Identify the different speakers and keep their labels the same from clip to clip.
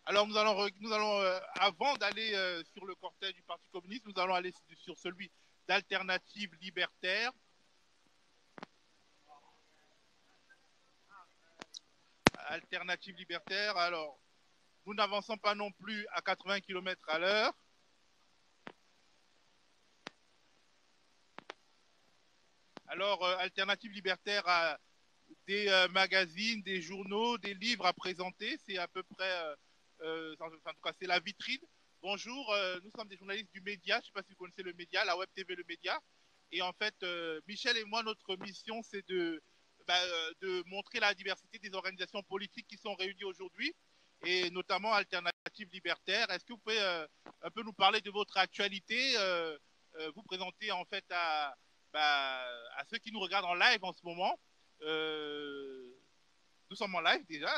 Speaker 1: Alors nous allons avant d'aller sur le cortège du Parti communiste, nous allons aller sur celui d'Alternative Libertaire. Alternative Libertaire. Alors, nous n'avançons pas non plus à 80 km à l'heure. Alors, Alternative Libertaire a des magazines, des journaux, des livres à présenter. C'est à peu près, en tout cas, c'est la vitrine. Bonjour, nous sommes des journalistes du média. Je ne sais pas si vous connaissez le média, la web TV, le média. Et en fait, Michel et moi, notre mission, c'est de montrer la diversité des organisations politiques qui sont réunies aujourd'hui, et notamment Alternative Libertaire. Est-ce que vous pouvez un peu nous parler de votre actualité, vous présenter en fait à ceux qui nous regardent en live en ce moment. Nous sommes en live déjà.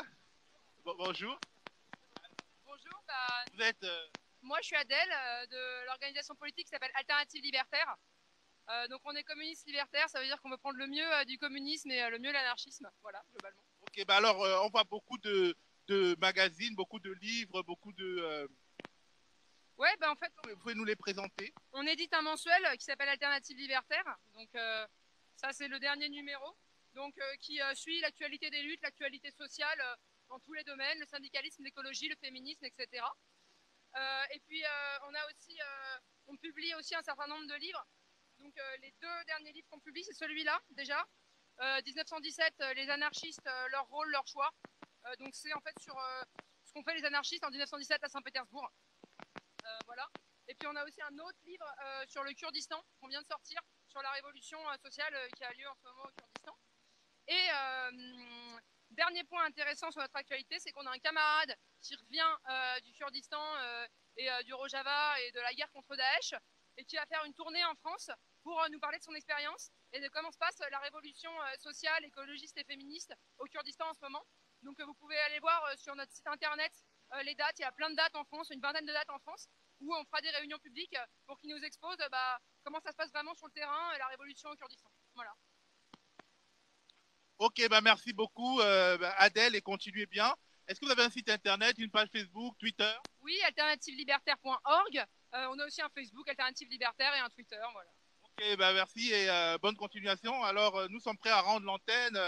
Speaker 1: Bonjour.
Speaker 2: Bonjour,
Speaker 1: Vous êtes
Speaker 2: moi je suis Adèle de l'organisation politique qui s'appelle Alternative Libertaire. Donc on est communiste libertaire, ça veut dire qu'on veut prendre le mieux du communisme et le mieux de l'anarchisme, voilà, globalement.
Speaker 1: Ok, bah alors on voit beaucoup de magazines, beaucoup de livres, beaucoup de...
Speaker 2: Ouais, bah en fait,
Speaker 1: vous pouvez nous les présenter?
Speaker 2: On édite un mensuel qui s'appelle Alternative Libertaire, donc ça c'est le dernier numéro, donc qui suit l'actualité des luttes, l'actualité sociale dans tous les domaines, le syndicalisme, l'écologie, le féminisme, etc. Et puis on publie aussi un certain nombre de livres. Donc les deux derniers livres qu'on publie, c'est celui-là déjà, 1917, les anarchistes, leur rôle, leur choix. Donc c'est en fait sur ce qu'ont fait les anarchistes en 1917 à Saint-Pétersbourg. Voilà. Et puis on a aussi un autre livre sur le Kurdistan qu'on vient de sortir, sur la révolution sociale qui a lieu en ce moment au Kurdistan. Et dernier point intéressant sur notre actualité, c'est qu'on a un camarade qui revient du Kurdistan et du Rojava et de la guerre contre Daesh, et qui va faire une tournée en France pour nous parler de son expérience et de comment se passe la révolution sociale, écologiste et féministe au Kurdistan en ce moment. Donc vous pouvez aller voir sur notre site internet les dates, il y a plein de dates en France, une vingtaine de dates en France, où on fera des réunions publiques pour qu'ils nous exposent comment ça se passe vraiment sur le terrain et la révolution au Kurdistan. Voilà.
Speaker 1: Ok, bah merci beaucoup Adèle, et continuez bien. Est-ce que vous avez un site internet, une page Facebook, Twitter?
Speaker 2: Oui, alternativelibertaire.org. On a aussi un Facebook, Alternative Libertaire, et un Twitter. Voilà.
Speaker 1: Ok, bah merci et bonne continuation. Alors, nous sommes prêts à rendre l'antenne.